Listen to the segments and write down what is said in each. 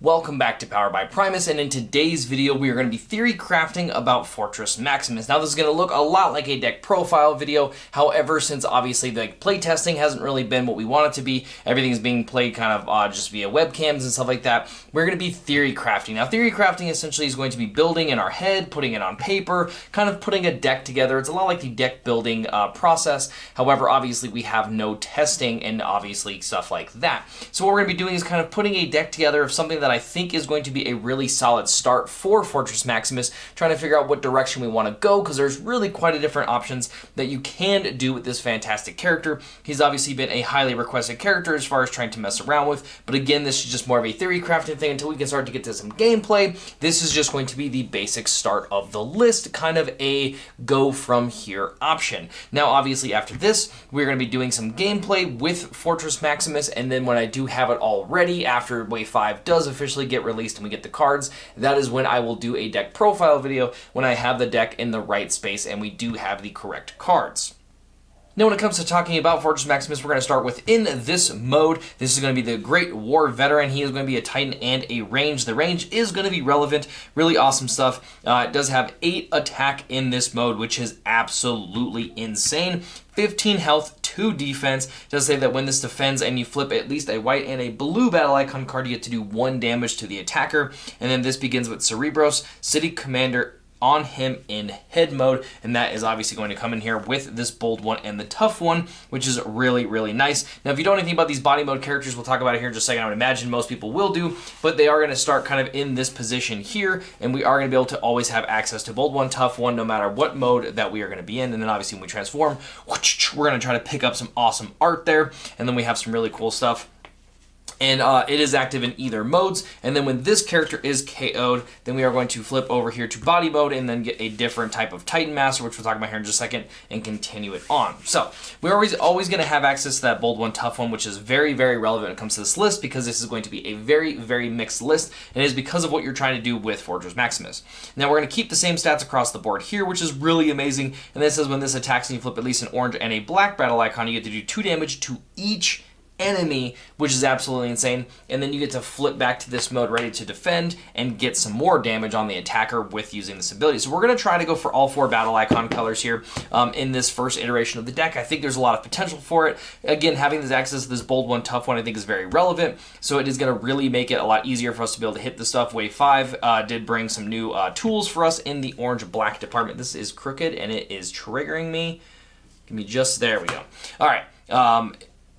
Welcome back to Powered by Primus, and in today's video we are going to be theory crafting about Fortress Maximus. Now this is going to look a lot like a deck profile video, however, since obviously the playtesting hasn't really been what we want it to be, everything's being played kind of just via webcams and stuff like that, we're going to be theory crafting. Now theory crafting essentially is going to be building in our head, putting it on paper, kind of putting a deck together. It's a lot like the deck building process, however obviously we have no testing and obviously stuff like that. So what we're going to be doing is kind of putting a deck together of something that I think is going to be a really solid start for Fortress Maximus, trying to figure out what direction we want to go, because there's really quite a different options that you can do with this fantastic character. He's obviously been a highly requested character as far as trying to mess around with, but again, this is just more of a theory crafting thing until we can start to get to some gameplay. This is just going to be the basic start of the list, kind of a go from here option. Now obviously after this, we're going to be doing some gameplay with Fortress Maximus, and then when I do have it all ready, after Wave 5 does officially get released and we get the cards, that is when I will do a deck profile video when I have the deck in the right space and we do have the correct cards. Now when it comes to talking about Fortress Maximus, we're going to start within this mode. This is going to be the Great War Veteran. He is going to be a Titan and a range. The range is going to be relevant. Really awesome stuff. It does have 8 attack in this mode, which is absolutely insane. 15 health, 2 defense. It does say that when this defends and you flip at least a white and a blue battle icon card, you get to do 1 damage to the attacker. And then this begins with Cerebros, City Commander, on him in head mode, and that is obviously going to come in here with this bold one and the tough one, which is really, really nice. Now, if you don't know anything about these body mode characters, we'll talk about it here in just a second. I would imagine most people will do, but they are going to start kind of in this position here, and we are going to be able to always have access to bold one, tough one, no matter what mode that we are going to be in. And then obviously when we transform, we're going to try to pick up some awesome art there, and then we have some really cool stuff. And it is active in either modes, and then when this character is KO'd, then we are going to flip over here to body mode and then get a different type of Titan Master, which we'll talk about here in just a second, and continue it on. So we're always going to have access to that bold one, tough one, which is very, very relevant when it comes to this list, because this is going to be a very, very mixed list, and it is because of what you're trying to do with Fortress Maximus. Now we're going to keep the same stats across the board here, which is really amazing, and this says when this attacks and you flip at least an orange and a black battle icon, you get to do 2 damage to each enemy, which is absolutely insane. And then you get to flip back to this mode ready to defend and get some more damage on the attacker with using this ability. So we're going to try to go for all 4 battle icon colors here in this first iteration of the deck. I think there's a lot of potential for it. Again, having this access to this bold one, tough one, I think is very relevant. So it is going to really make it a lot easier for us to be able to hit the stuff. Wave 5 did bring some new tools for us in the orange-black department. This is crooked and it is triggering me. Give me just, there we go. All right.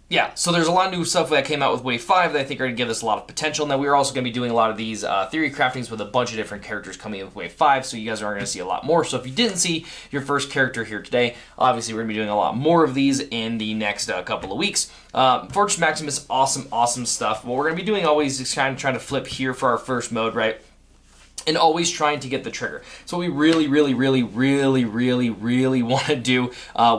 Yeah, so there's a lot of new stuff that came out with Wave 5 that I think are going to give us a lot of potential. Now, we're also going to be doing a lot of these theory craftings with a bunch of different characters coming in with Wave 5, so you guys are going to see a lot more. So if you didn't see your first character here today, obviously we're going to be doing a lot more of these in the next couple of weeks. Fortress Maximus, awesome, awesome stuff. What we're going to be doing always is kind of trying to flip here for our first mode, right? And always trying to get the trigger. So what we really want to do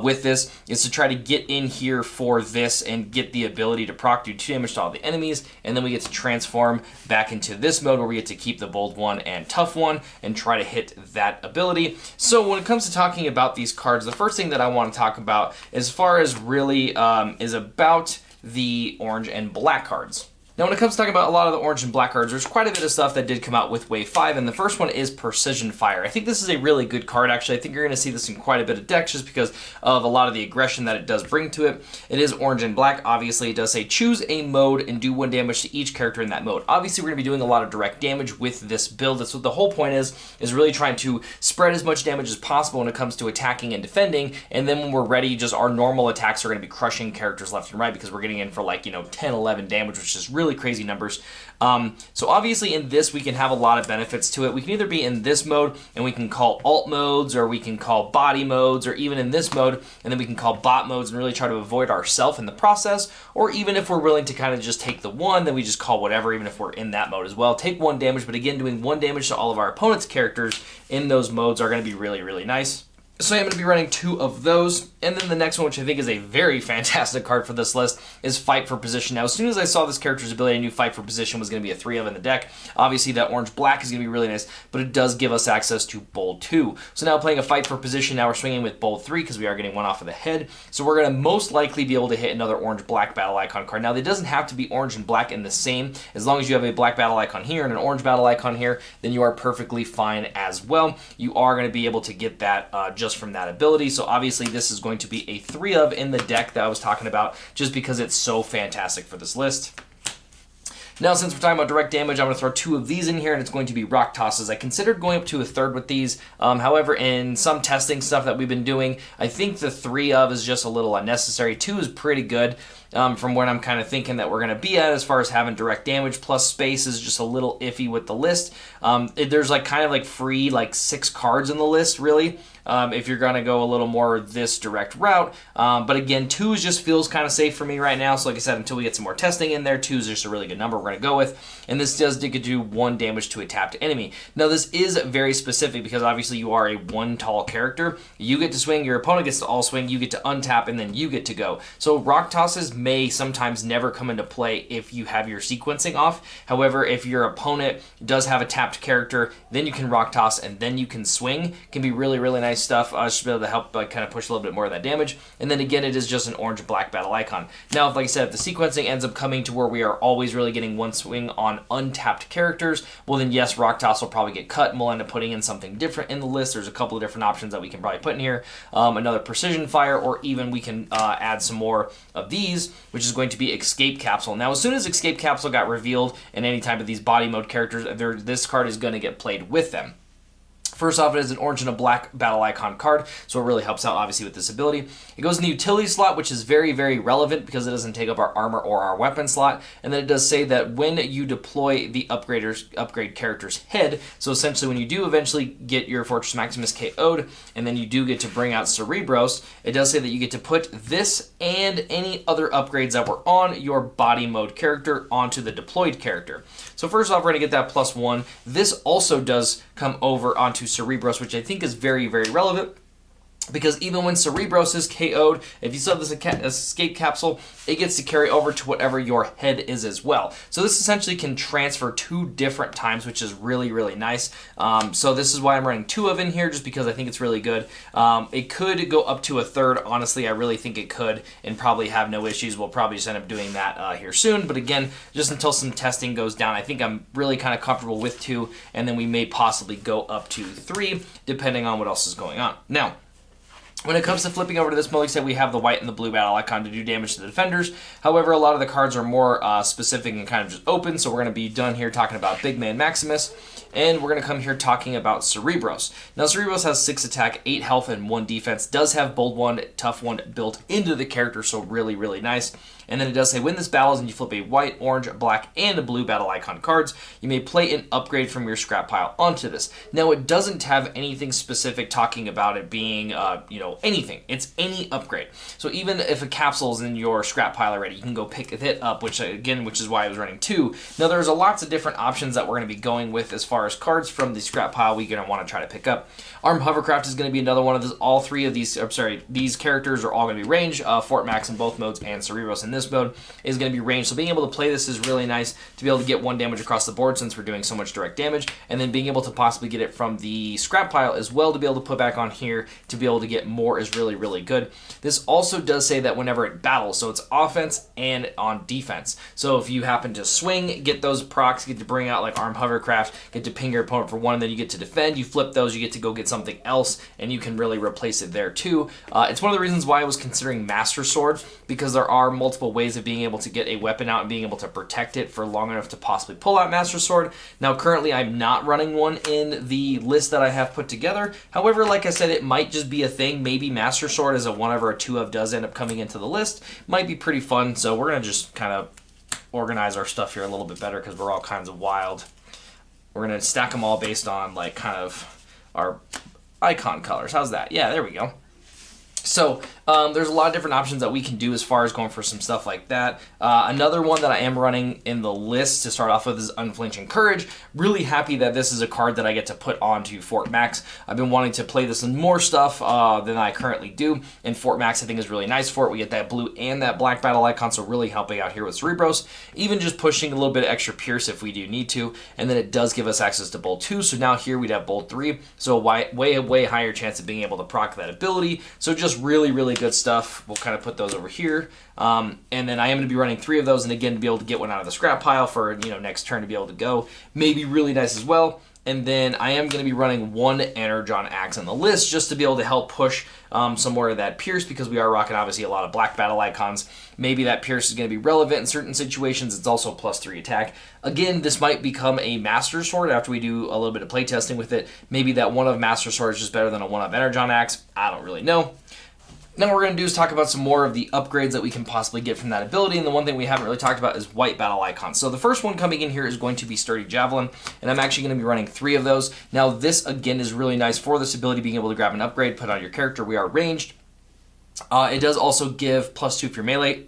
with this is to try to get in here for this and get the ability to proc do 2 damage to all the enemies, and then we get to transform back into this mode where we get to keep the bold one and tough one and try to hit that ability. So when it comes to talking about these cards, the first thing that I want to talk about as far as really is about the orange and black cards. Now, when it comes to talking about a lot of the orange and black cards, there's quite a bit of stuff that did come out with Wave 5, and the first one is Precision Fire. I think this is a really good card, actually. I think you're going to see this in quite a bit of decks just because of a lot of the aggression that it does bring to it. It is orange and black. Obviously, it does say choose a mode and do 1 damage to each character in that mode. Obviously, we're going to be doing a lot of direct damage with this build. That's what the whole point is really trying to spread as much damage as possible when it comes to attacking and defending, and then when we're ready, just our normal attacks are going to be crushing characters left and right because we're getting in for like, 10, 11 damage, which is really crazy numbers. So obviously in this we can have a lot of benefits to it. We can either be in this mode and we can call alt modes, or we can call body modes, or even in this mode and then we can call bot modes and really try to avoid ourselves in the process. Or even if we're willing to kind of just take the 1, then we just call whatever, even if we're in that mode as well. Take 1 damage, but again, doing 1 damage to all of our opponent's characters in those modes are going to be really, really nice. So I'm going to be running 2 of those, and then the next one, which I think is a very fantastic card for this list, is Fight for Position. Now, as soon as I saw this character's ability, I knew Fight for Position was going to be a 3 of in the deck. Obviously, that orange-black is going to be really nice, but it does give us access to Bold 2. So now playing a Fight for Position, now we're swinging with Bold 3 because we are getting 1 off of the head. So we're going to most likely be able to hit another orange-black battle icon card. Now, it doesn't have to be orange and black in the same. As long as you have a black battle icon here and an orange battle icon here, then you are perfectly fine as well. You are going to be able to get that just from that ability. So obviously this is going to be a 3 of in the deck that I was talking about just because it's so fantastic for this list. Now, since we're talking about direct damage, I'm going to throw 2 of these in here, and it's going to be Rock Tosses. I considered going up to a 3rd with these. However, in some testing stuff that we've been doing, I think the 3 of is just a little unnecessary. 2 is pretty good. From what I'm kind of thinking that we're going to be at as far as having direct damage, plus space is just a little iffy with the list. There's like kind of like free like 6 cards in the list, really, if you're going to go a little more this direct route. But again, 2 just feels kind of safe for me right now. So like I said, until we get some more testing in there, 2 is just a really good number we're going to go with. And this does do 1 damage to a tapped enemy. Now, this is very specific because obviously you are a 1 tall character. You get to swing, your opponent gets to all swing, you get to untap, and then you get to go. So Rock Tosses may sometimes never come into play if you have your sequencing off. However, if your opponent does have a tapped character, then you can Rock Toss and then you can swing. Can be really, really nice stuff. Just to be able to help kind of push a little bit more of that damage. And then again, it is just an orange-black battle icon. Now, like I said, if the sequencing ends up coming to where we are always really getting 1 swing on untapped characters, well then yes, Rock Toss will probably get cut and we'll end up putting in something different in the list. There's a couple of different options that we can probably put in here. Another Precision Fire, or even we can add some more of these, which is going to be Escape Capsule. Now, as soon as Escape Capsule got revealed in any type of these body mode characters, this card is going to get played with them. First off, it is an orange and a black battle icon card, so it really helps out, obviously, with this ability. It goes in the utility slot, which is very, very relevant because it doesn't take up our armor or our weapon slot. And then it does say that when you deploy the upgrade character's head, so essentially when you do eventually get your Fortress Maximus KO'd, and then you do get to bring out Cerebros, it does say that you get to put this and any other upgrades that were on your body mode character onto the deployed character. So first off, we're going to get that +1. This also does come over onto Cerebros, which I think is very, very relevant. Because even when Cerebros is KO'd, if you still have this escape capsule, it gets to carry over to whatever your head is as well. So this essentially can transfer 2 different times, which is really, really nice. So this is why I'm running 2 of in here, just because I think it's really good. It could go up to a 3rd. Honestly, I really think it could, and probably have no issues. We'll probably just end up doing that here soon. But again, just until some testing goes down, I think I'm really kind of comfortable with 2, and then we may possibly go up to 3, depending on what else is going on. Now, when it comes to flipping over to this mode, like I said, we have the white and the blue battle icon to do damage to the defenders. However, a lot of the cards are more specific and kind of just open, so we're going to be done here talking about Big Man Maximus, and we're going to come here talking about Cerebros. Now, Cerebros has 6 attack, 8 health, and 1 defense. Does have Bold 1, Tough 1 built into the character, so really, really nice. And then it does say, when this battles and you flip a white, orange, black, and a blue battle icon cards, you may play an upgrade from your scrap pile onto this. Now, it doesn't have anything specific talking about it being, anything. It's any upgrade. So even if a capsule is in your scrap pile already, you can go pick it up, which is why I was running 2. Now, there's lots of different options that we're going to be going with as far as cards from the scrap pile we're going to want to try to pick up. Armed Hovercraft is going to be another one of those. All 3 of these, these characters are all going to be range. Fort Max in both modes, and Cerebros in this mode is going to be range. So being able to play this is really nice to be able to get 1 damage across the board since we're doing so much direct damage, and then being able to possibly get it from the scrap pile as well to be able to put back on here to be able to get more is really, really good. This also does say that whenever it battles, so it's offense and on defense. So if you happen to swing, get those procs, get to bring out like Armed Hovercraft, get to ping your opponent for 1, and then you get to defend, you flip those, you get to go get something else, and you can really replace it there too. It's one of the reasons why I was considering Master Sword, because there are multiple ways of being able to get a weapon out and being able to protect it for long enough to possibly pull out Master Sword. Now, currently, I'm not running one in the list that I have put together. However, like I said, it might just be a thing. Maybe Master Sword as a 1 of or a 2 of does end up coming into the list. Might be pretty fun, so we're going to just kind of organize our stuff here a little bit better because we're all kinds of wild. We're going to stack them all based on like kind of our icon colors. How's that? Yeah, there we go. So there's a lot of different options that we can do as far as going for some stuff like that. Another one that I am running in the list to start off with is Unwavering Courage. Really happy that this is a card that I get to put onto Fort Max. I've been wanting to play this in more stuff than I currently do, and Fort Max I think is really nice for it. We get that blue and that black battle icon, so really helping out here with Cerebros. Even just pushing a little bit of extra Pierce if we do need to, and then it does give us access to Bolt 2, so now here we'd have Bolt 3, so a way higher chance of being able to proc that ability. So just really good stuff. We'll kind of put those over here, and then I am going to be running 3 of those, and again to be able to get one out of the scrap pile for next turn to be able to go, maybe really nice as well. And then I am going to be running 1 Energon Axe on the list just to be able to help push some more of that Pierce, because we are rocking obviously a lot of black battle icons. Maybe that Pierce is going to be relevant in certain situations. It's also +3 attack. Again, this might become a Master Sword after we do a little bit of playtesting with it. Maybe that 1 of Master Sword is just better than a 1 of Energon Axe. I don't really know. Now what we're going to do is talk about some more of the upgrades that we can possibly get from that ability, and the one thing we haven't really talked about is white battle icons. So the first one coming in here is going to be Sturdy Javelin, and I'm actually going to be running 3 of those. Now this again is really nice for this ability, being able to grab an upgrade, put on your character. We are ranged. It does also give +2 for your melee.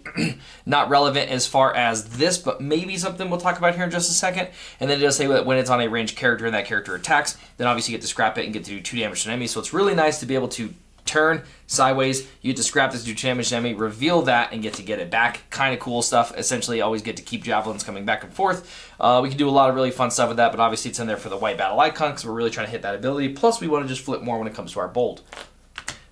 Not relevant as far as this, but maybe something we'll talk about here in just a second. And then it does say that when it's on a ranged character and that character attacks, then obviously you get to scrap it and get to do 2 damage to an enemy. So it's really nice to be able to turn sideways, you get to scrap this, do damage to enemy, reveal that, and get to get it back. Kind of cool stuff. Essentially, always get to keep javelins coming back and forth. We can do a lot of really fun stuff with that, but obviously it's in there for the white battle icon because we're really trying to hit that ability. Plus, we want to just flip more when it comes to our bold.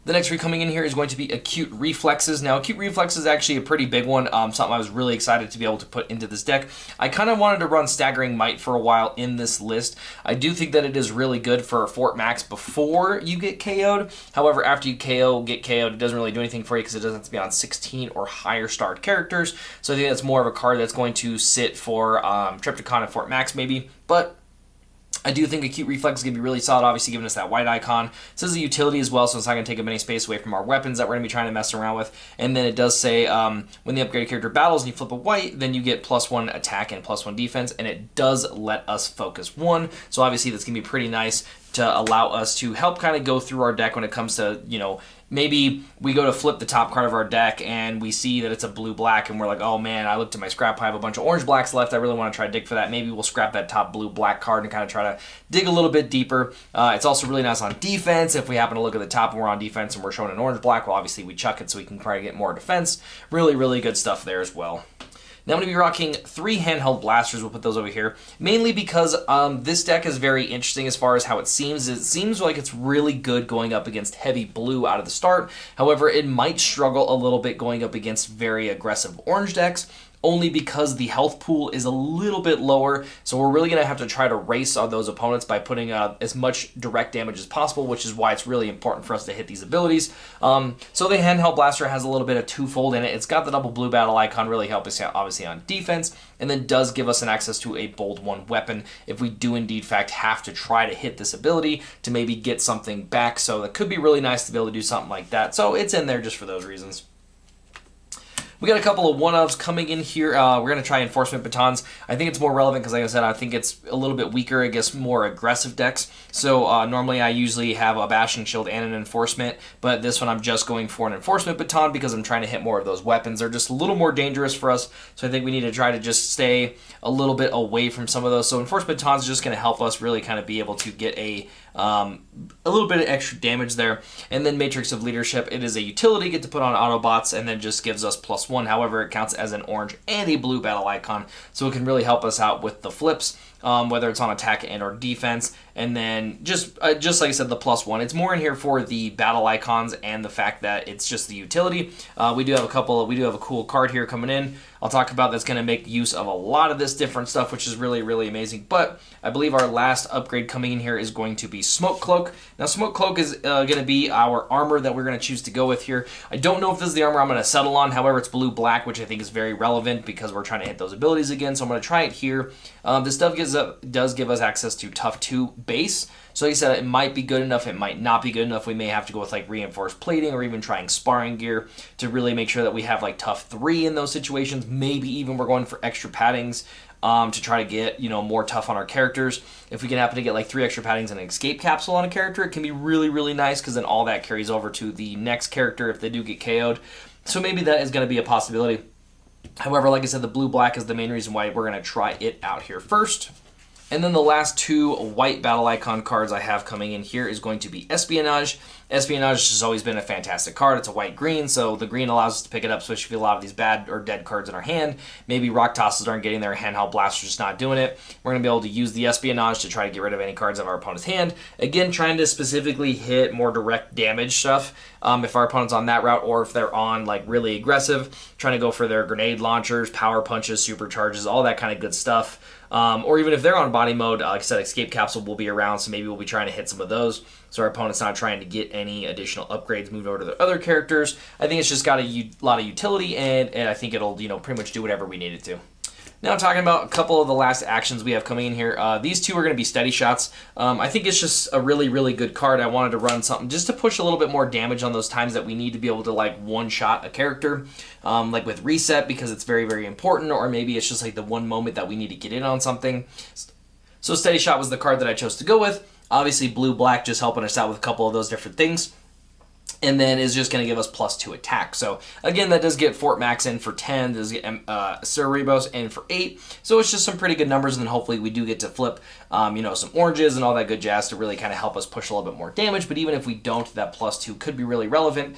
The next three coming in here is going to be Acute Reflexes. Now, Acute Reflexes is actually a pretty big one, something I was really excited to be able to put into this deck. I kind of wanted to run Staggering Might for a while in this list. I do think that it is really good for Fort Max before you get KO'd. However, after you get KO'd, it doesn't really do anything for you because it doesn't have to be on 16 or higher starred characters. So I think that's more of a card that's going to sit for Trypticon and Fort Max maybe. But I do think Acute Reflex is going to be really solid, obviously giving us that white icon. This is a utility as well, so it's not going to take up any space away from our weapons that we're going to be trying to mess around with. And then it does say when the upgraded character battles and you flip a white, then you get +1 attack and +1 defense, and it does let us focus 1. So obviously that's going to be pretty nice to allow us to help kind of go through our deck when it comes to, maybe we go to flip the top card of our deck and we see that it's a blue-black and we're like, oh man, I looked at my scrap, I have a bunch of orange-blacks left, I really want to try to dig for that. Maybe we'll scrap that top blue-black card and kind of try to dig a little bit deeper. It's also really nice on defense. If we happen to look at the top and we're on defense and we're showing an orange-black, well obviously we chuck it so we can try to get more defense. Really good stuff there as well. Now I'm going to be rocking 3 handheld blasters. We'll put those over here, mainly because this deck is very interesting as far as how it seems. It seems like it's really good going up against heavy blue out of the start. However, it might struggle a little bit going up against very aggressive orange decks, only because the health pool is a little bit lower. So we're really going to have to try to race on those opponents by putting as much direct damage as possible, which is why it's really important for us to hit these abilities. So the handheld blaster has a little bit of twofold in it. It's got the double blue battle icon, really help us out obviously on defense, and then does give us an access to a bold 1 weapon if we do indeed fact have to try to hit this ability to maybe get something back. So that could be really nice to be able to do something like that. So it's in there just for those reasons. We got a couple of one-ofs coming in here. We're going to try Enforcement Batons. I think it's more relevant because, like I said, I think it's a little bit weaker against more aggressive decks. So normally I usually have a Bashing Shield and an Enforcement, but this one I'm just going for an Enforcement Baton because I'm trying to hit more of those weapons. They're just a little more dangerous for us, so I think we need to try to just stay a little bit away from some of those. So Enforcement Baton's just going to help us really kind of be able to get a little bit of extra damage there. And then Matrix of Leadership, it is a utility, get to put on Autobots, and then just gives us +1. However, it counts as an orange and a blue battle icon, so it can really help us out with the flips, whether it's on attack and or defense. And then just like I said, the +1. It's more in here for the battle icons and the fact that it's just the utility. We do have a cool card here coming in. I'll talk about that's going to make use of a lot of this different stuff, which is really amazing. But I believe our last upgrade coming in here is going to be Smoke Cloak. Now, Smoke Cloak is going to be our armor that we're going to choose to go with here. I don't know if this is the armor I'm going to settle on. However, it's blue-black, which I think is very relevant because we're trying to hit those abilities again. So I'm going to try it here. This stuff does give us access to Tough 2 base. So like I said, it might be good enough, it might not be good enough. We may have to go with like reinforced plating or even trying sparring gear to really make sure that we have like Tough 3 in those situations. Maybe even we're going for extra paddings to try to get, you know, more tough on our characters. If we can happen to get like 3 extra paddings and an escape capsule on a character, it can be really, really nice, because then all that carries over to the next character if they do get KO'd. So maybe that is going to be a possibility. However, like I said, the blue-black is the main reason why we're going to try it out here first. And then the last 2 white battle icon cards I have coming in here is going to be Espionage. Espionage has always been a fantastic card. It's a white-green, so the green allows us to pick it up, especially if we have a lot of these bad or dead cards in our hand. Maybe Rock Tosses aren't getting there, Handheld Blasters just not doing it. We're going to be able to use the Espionage to try to get rid of any cards out of our opponent's hand. Again, trying to specifically hit more direct damage stuff if our opponent's on that route, or if they're on like really aggressive, trying to go for their grenade launchers, power punches, supercharges, all that kind of good stuff. Or even if they're on body mode, like I said, Escape Capsule will be around, so maybe we'll be trying to hit some of those, so our opponent's not trying to get any additional upgrades moved over to the other characters. I think it's just got a lot of utility, and I think it'll, you know, pretty much do whatever we need it to. Now talking about a couple of the last actions we have coming in here. These 2 are going to be steady shots. I think it's just a really, really good card. I wanted to run something just to push a little bit more damage on those times that we need to be able to like one-shot a character. Like with Reset, because it's very, very important, or maybe it's just like the one moment that we need to get in on something. So Steady Shot was the card that I chose to go with. Obviously blue-black just helping us out with a couple of those different things. And then is just going to give us +2 attack. So again, that does get Fort Max in for 10, does get Cerebos in for 8. So it's just some pretty good numbers, and then hopefully we do get to flip, you know, some oranges and all that good jazz to really kind of help us push a little bit more damage. But even if we don't, that +2 could be really relevant.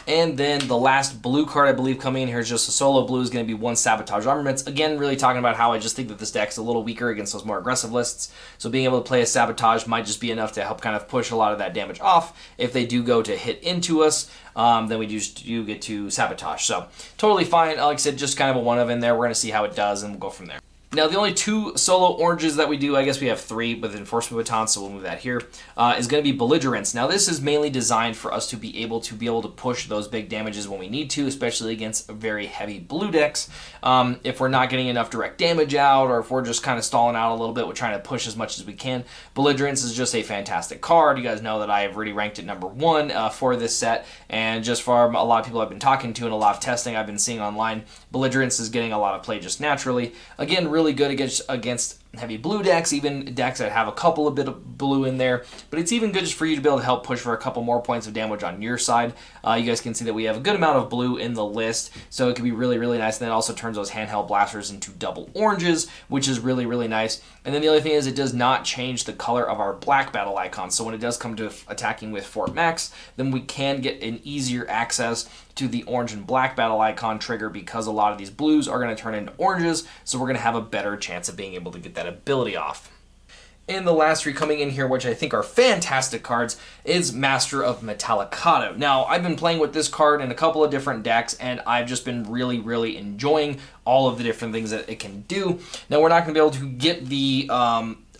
And then the last blue card I believe coming in here is just a solo blue, is going to be 1 Sabotage Armaments. Again, really talking about how I just think that this deck's a little weaker against those more aggressive lists. So being able to play a Sabotage might just be enough to help kind of push a lot of that damage off. If they do go to hit into us, then we do get to Sabotage. So totally fine. Like I said, just kind of a one of in there. We're going to see how it does, and we'll go from there. Now, the only 2 solo oranges that we do, I guess we have 3 with Enforcement Baton, so we'll move that here, is going to be Belligerence. Now, this is mainly designed for us to be able to push those big damages when we need to, especially against very heavy blue decks. If we're not getting enough direct damage out, or if we're just kind of stalling out a little bit, we're trying to push as much as we can. Belligerence is just a fantastic card. You guys know that I have already ranked it #1 for this set, and just from a lot of people I've been talking to and a lot of testing I've been seeing online, Belligerence is getting a lot of play just naturally. Again, really good against heavy blue decks, even decks that have a couple of bit of blue in there, but it's even good just for you to be able to help push for a couple more points of damage on your side. You guys can see that we have a good amount of blue in the list, so it can be really, really nice. And then it also turns those handheld blasters into double oranges, which is really, really nice. And then the other thing is it does not change the color of our black battle icon, so when it does come to attacking with Fort Max, then we can get an easier access to the orange and black battle icon trigger, because a lot of these blues are going to turn into oranges, so we're going to have a better chance of being able to get that ability off. And the last 3 coming in here, which I think are fantastic cards, is Master of Metallicato. Now, I've been playing with this card in a couple of different decks, and I've just been really, really enjoying all of the different things that it can do. Now, we're not going to be able to get the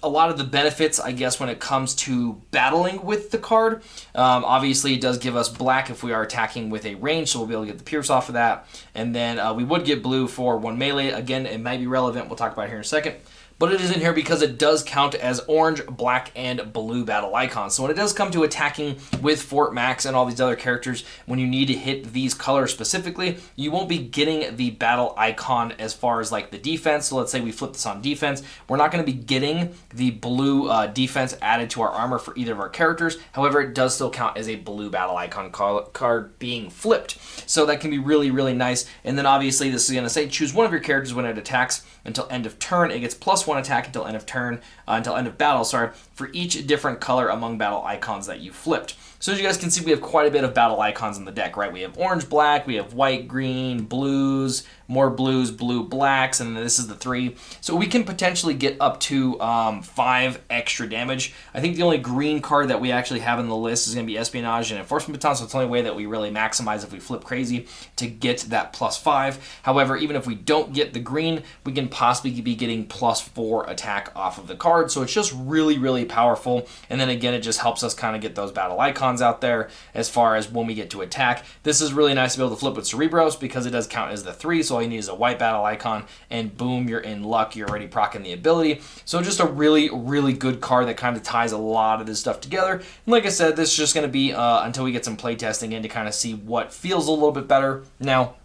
a lot of the benefits, I guess, when it comes to battling with the card. Obviously, it does give us black if we are attacking with a range, so we'll be able to get the Pierce off of that. And then we would get blue for 1 melee. Again, it might be relevant. We'll talk about it here in a second. But it is in here because it does count as orange, black, and blue battle icons. So when it does come to attacking with Fort Max and all these other characters, when you need to hit these colors specifically, you won't be getting the battle icon as far as like the defense. So let's say we flip this on defense. We're not going to be getting the blue defense added to our armor for either of our characters. However, it does still count as a blue battle icon card being flipped. So that can be really, really nice. And then obviously this is going to say choose one of your characters when it attacks until end of turn. It gets +1 attack until end of turn, until end of battle, sorry, for each different color among battle icons that you flipped. So as you guys can see, we have quite a bit of battle icons in the deck, right? We have orange, black, we have white, green, blues, more blues, blue, blacks, and then this is the 3. So we can potentially get up to 5 extra damage. I think the only green card that we actually have in the list is going to be Espionage and Enforcement Baton, so it's the only way that we really maximize if we flip crazy to get that +5. However, even if we don't get the green, we can possibly be getting +4 attack off of the card, so it's just really, really powerful. And then again, it just helps us kind of get those battle icons out there as far as when we get to attack. This is really nice to be able to flip with Cerebros because it does count as the 3, so all you need is a white battle icon, and boom, you're in luck. You're already proccing the ability. So just a really, really good card that kind of ties a lot of this stuff together. And like I said, this is just going to be until we get some play testing in to kind of see what feels a little bit better. Now,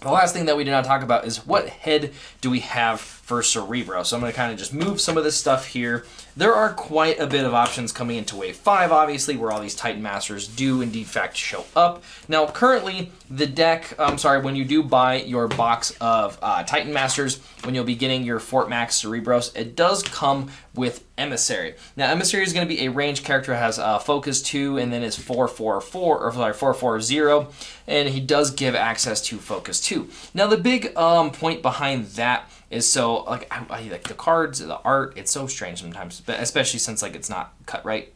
the last thing that we did not talk about is what head do we have for Cerebro. So I'm going to kind of just move some of this stuff here. There are quite a bit of options coming into Wave 5, obviously, where all these Titan Masters do indeed fact show up. Now, currently, the deck, when you do buy your box of Titan Masters, when you'll be getting your Fort Max Cerebros, it does come with Emissary. Now, Emissary is going to be a ranged character that has Focus 2 and then is 440, and he does give access to Focus 2. Now, the big point behind that is so, like, I like the cards, the art, it's so strange sometimes, but especially since, like, it's not cut right.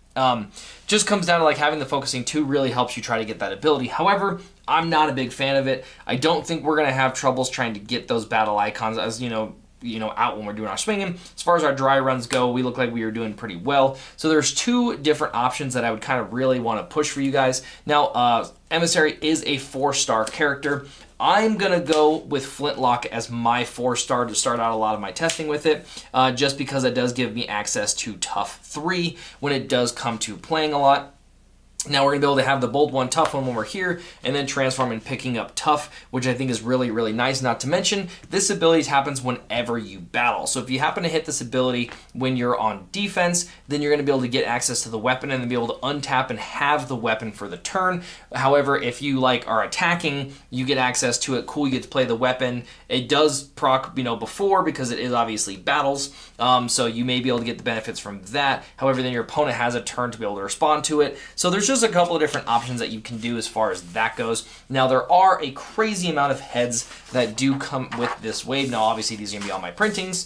Just comes down to, like, having the Focusing 2 really helps you try to get that ability. However, I'm not a big fan of it. I don't think we're going to have troubles trying to get those battle icons, as out when we're doing our swinging. As far as our dry runs go, we look like we are doing pretty well. So there's two different options that I would kind of really want to push for you guys. Now, Emissary is a 4-star character. I'm going to go with Flintlock as my 4-star to start out a lot of my testing with it, just because it does give me access to Tough 3 when it does come to playing a lot. Now we're going to be able to have the bold one, tough one when we're here, and then transform and picking up tough, which I think is really, really nice. Not to mention, this ability happens whenever you battle. So if you happen to hit this ability when you're on defense, then you're going to be able to get access to the weapon and then be able to untap and have the weapon for the turn. However, if you are attacking, you get access to it. Cool, you get to play the weapon. It does proc, before, because it is obviously battles. So you may be able to get the benefits from that. However, then your opponent has a turn to be able to respond to it. So there's just a couple of different options that you can do as far as that goes. Now, there are a crazy amount of heads that do come with this wave. Now, obviously, these are going to be all my printings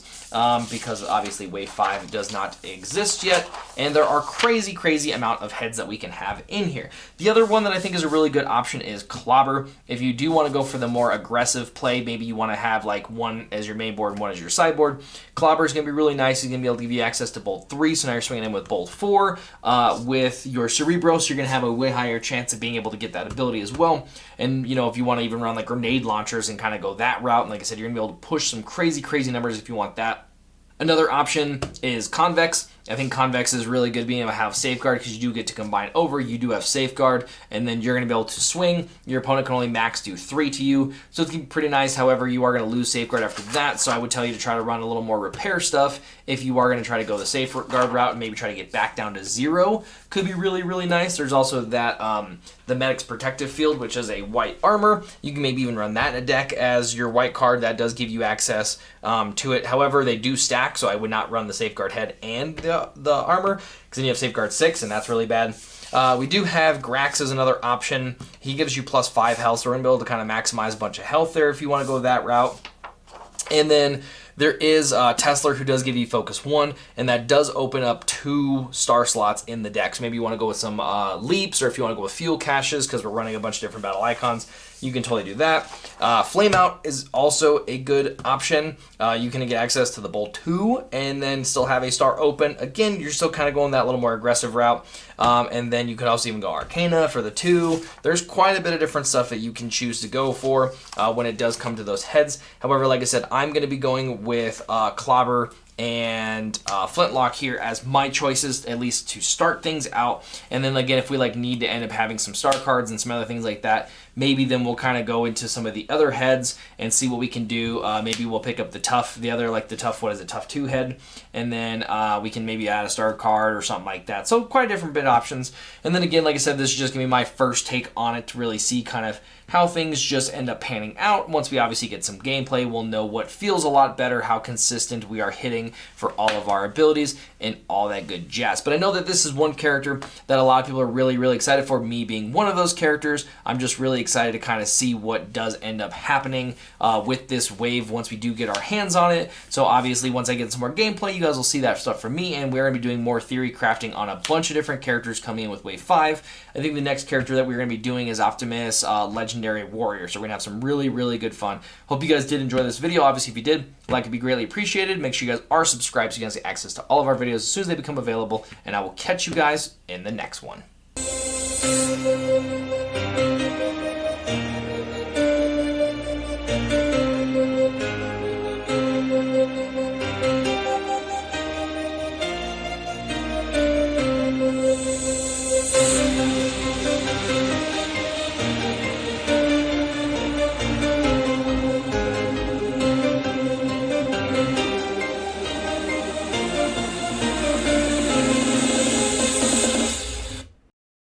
because obviously Wave 5 does not exist yet, and there are crazy amount of heads that we can have in here. The other one that I think is a really good option is Clobber. If you do want to go for the more aggressive play, maybe you want to have like one as your main board and one as your sideboard, Clobber is going to be really nice. He's going to be able to give you access to Bolt 3, so now you're swinging in with Bolt 4. With your Cerebros, you're going to have a way higher chance of being able to get that ability as well. And, if you want to even run like grenade launchers and kind of go that route, and like I said, you're going to be able to push some crazy numbers if you want that. Another option is Convex. I think Convex is really good being able to have Safeguard because you do get to combine over. You do have Safeguard, and then you're going to be able to swing. Your opponent can only max do 3 to you, so it's going to be pretty nice. However, you are going to lose Safeguard after that, so I would tell you to try to run a little more repair stuff if you are going to try to go the Safeguard route and maybe try to get back down to 0. Could be really nice. There's also that the Medic's Protective Field, which is a white armor. You can maybe even run that in a deck as your white card. That does give you access to it. However, they do stack, so I would not run the Safeguard head and the armor, because then you have Safeguard 6, and that's really bad. We do have Grax as another option. He gives you +5 health, so we're going to be able to kind of maximize a bunch of health there if you want to go that route. And then there is Tesla, who does give you Focus 1, and that does open up 2 star slots in the deck. So maybe you want to go with some leaps, or if you want to go with fuel caches, because we're running a bunch of different battle icons, you can totally do that. Flame Out is also a good option. You can get access to the Bolt 2 and then still have a star open. Again, you're still kind of going that little more aggressive route. And then you could also even go Arcana for the 2. There's quite a bit of different stuff that you can choose to go for when it does come to those heads. However, like I said, I'm going to be going with Clobber and Flintlock here as my choices, at least to start things out. And then again, if we need to end up having some star cards and some other things like that, maybe then we'll kind of go into some of the other heads and see what we can do. Maybe we'll pick up the tough, tough 2 head, and then we can maybe add a star card or something like that. So quite a different bit of options. And then again, like I said, this is just gonna be my first take on it to really see kind of how things just end up panning out. Once we obviously get some gameplay, we'll know what feels a lot better, how consistent we are hitting for all of our abilities, and all that good jazz. But I know that this is one character that a lot of people are really excited for, me being one of those characters. I'm just really excited to kind of see what does end up happening with this wave once we do get our hands on it. So obviously, once I get some more gameplay, you guys will see that stuff from me, and we're going to be doing more theory crafting on a bunch of different characters coming in with Wave 5. I think the next character that we're going to be doing is Optimus Legendary Warrior, so we're going to have some really good fun. Hope you guys did enjoy this video. Obviously, if you did, like would be greatly appreciated. Make sure you guys are subscribed so you guys get access to all of our videos as soon as they become available, and I will catch you guys in the next one.